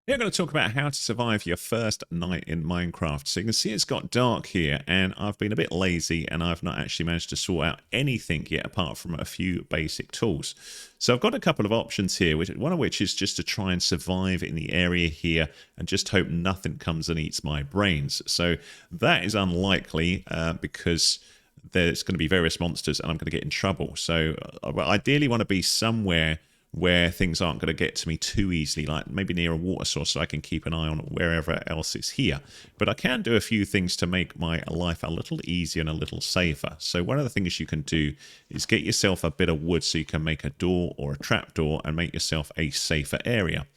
Yeah, I'm going to talk about how to survive your first night in Minecraft. So you can see it's got dark here, and I've been a bit lazy, and I've not actually managed to sort out anything yet apart from a few basic tools. So I've got a couple of options here, one of which is just to try and survive in the area here and just hope nothing comes and eats my brains. So that is unlikely because there's going to be various monsters and I'm going to get in trouble. So I ideally want to be somewhere where things aren't going to get to me too easily, like maybe near a water source so I can keep an eye on wherever else is here. But I can do a few things to make my life a little easier and a little safer. So one of the things you can do is get yourself a bit of wood so you can make a door or a trap door and make yourself a safer area.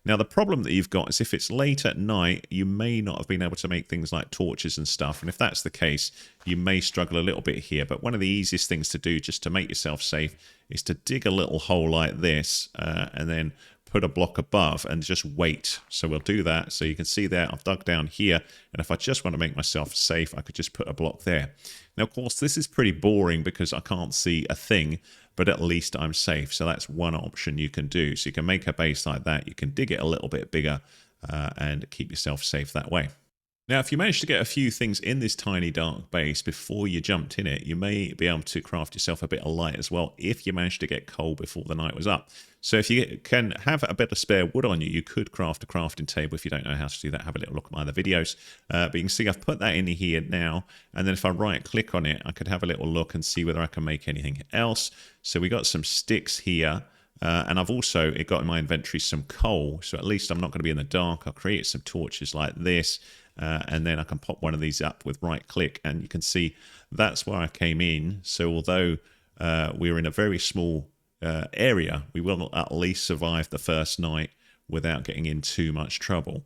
Now, the problem that you've got is if it's late at night, you may not have been able to make things like torches and stuff. And if that's the case, you may struggle a little bit here. But one of the easiest things to do just to make yourself safe is to dig a little hole like this and then put a block above and just wait. So we'll do that. So you can see there, I've dug down here. And if I just want to make myself safe, I could just put a block there. Now, of course, this is pretty boring because I can't see a thing, but at least I'm safe. So that's one option you can do. So you can make a base like that. You can dig it a little bit bigger and keep yourself safe that way. Now, if you manage to get a few things in this tiny dark base before you jumped in it, you may be able to craft yourself a bit of light as well if you manage to get coal before the night was up. So if you can have a bit of spare wood on you, you could craft a crafting table. If you don't know how to do that, have a little look at my other videos. But you can see I've put that in here now. And then if I right click on it, I could have a little look and see whether I can make anything else. So we got some sticks here. And I've also got in my inventory some coal. So at least I'm not going to be in the dark. I'll create some torches like this. And then I can pop one of these up with right click. And you can see that's where I came in. So although we're in a very small area, we will at least survive the first night without getting in too much trouble.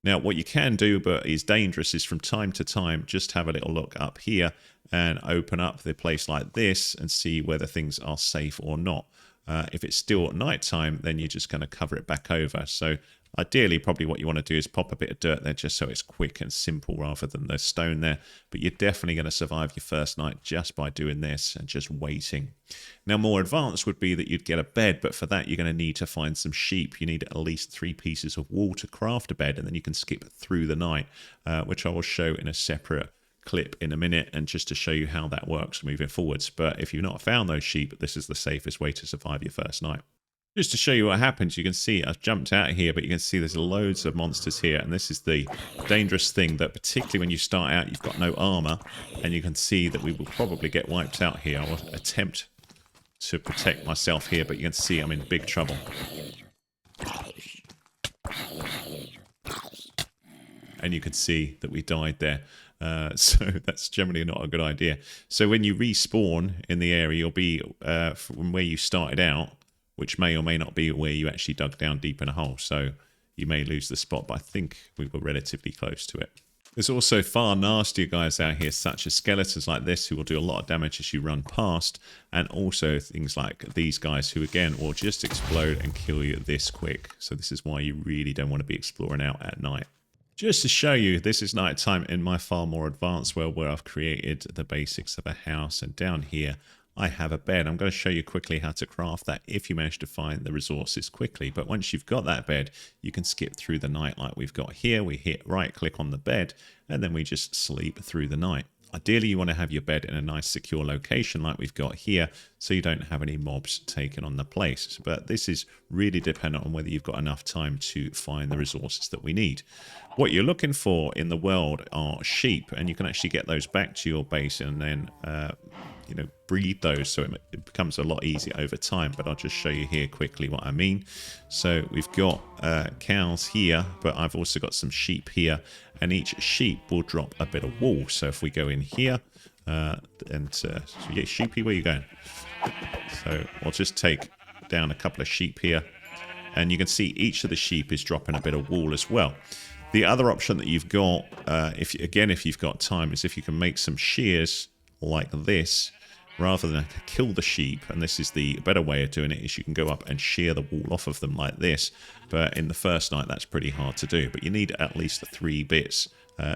Now, what you can do, but is dangerous, is from time to time, just have a little look up here and open up the place like this and see whether things are safe or not. If it's still nighttime, then you're just going to cover it back over. So ideally, probably what you want to do is pop a bit of dirt there just so it's quick and simple rather than the stone there. But you're definitely going to survive your first night just by doing this and just waiting. Now, more advanced would be that you'd get a bed, but for that, you're going to need to find some sheep. You need at least 3 pieces of wool to craft a bed, and then you can skip through the night, which I will show in a separate clip in a minute, and just to show you how that works moving forwards. But if you've not found those sheep, this is the safest way to survive your first night. Just to show you what happens, you can see I've jumped out here, but you can see there's loads of monsters here, and this is the dangerous thing, that particularly when you start out, you've got no armor, and you can see that we will probably get wiped out here. I will attempt to protect myself here, but you can see I'm in big trouble. And you can see that we died there. So that's generally not a good idea. So when you respawn in the area, you'll be from where you started out, which may or may not be where you actually dug down deep in a hole. So you may lose the spot, but I think we were relatively close to it. There's also far nastier guys out here, such as skeletons like this, who will do a lot of damage as you run past, and also things like these guys who, again, will just explode and kill you this quick. So this is why you really don't want to be exploring out at night. Just to show you, this is nighttime in my far more advanced world where I've created the basics of a house, and down here I have a bed. I'm going to show you quickly how to craft that if you manage to find the resources quickly. But once you've got that bed, you can skip through the night like we've got here. We hit right click on the bed and then we just sleep through the night. Ideally, you want to have your bed in a nice secure location like we've got here, so you don't have any mobs taking on the place. But this is really dependent on whether you've got enough time to find the resources that we need. What you're looking for in the world are sheep, and you can actually get those back to your base and then breed those, so it becomes a lot easier over time. But I'll just show you here quickly what I mean. So we've got cows here, but I've also got some sheep here, and each sheep will drop a bit of wool. So if we go in here yeah, sheepy, where are you going? So I'll just take down a couple of sheep here, and you can see each of the sheep is dropping a bit of wool as well. The other option that you've got, if you've got time, is if you can make some shears like this, rather than kill the sheep. And this is the better way of doing it, is you can go up and shear the wool off of them like this. But in the first night, that's pretty hard to do. But you need at least 3 bits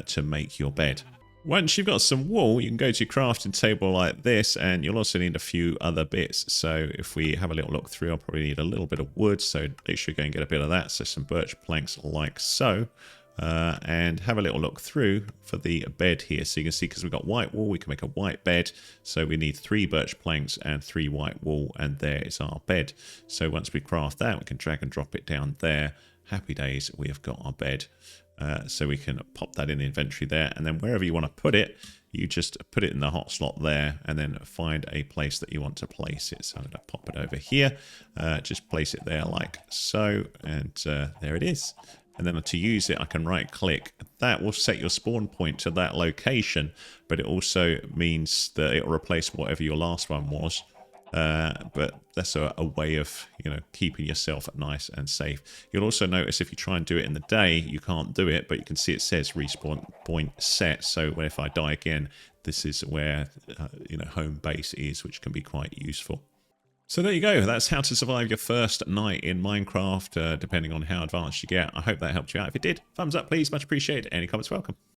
to make your bed. Once you've got some wool, you can go to your crafting table like this, and you'll also need a few other bits. So if we have a little look through, I'll probably need a little bit of wood, so make sure you go and get a bit of that. So some birch planks like so. And have a little look through for the bed here. So you can see, because we've got white wool, we can make a white bed. So we need 3 birch planks and 3 white wool, and there is our bed. So once we craft that, we can drag and drop it down there. Happy days, we have got our bed. So we can pop that in the inventory there, and then wherever you want to put it, you just put it in the hot slot there, and then find a place that you want to place it. So I'm going to pop it over here, just place it there like so, and there it is. And then to use it, I can right click. That will set your spawn point to that location, but it also means that it will replace whatever your last one was. But that's a way of, keeping yourself nice and safe. You'll also notice if you try and do it in the day, you can't do it, but you can see it says respawn point set. So if I die again, this is where, home base is, which can be quite useful. So there you go. That's how to survive your first night in Minecraft, depending on how advanced you get. I hope that helped you out. If it did, thumbs up, please. Much appreciated. Any comments, welcome.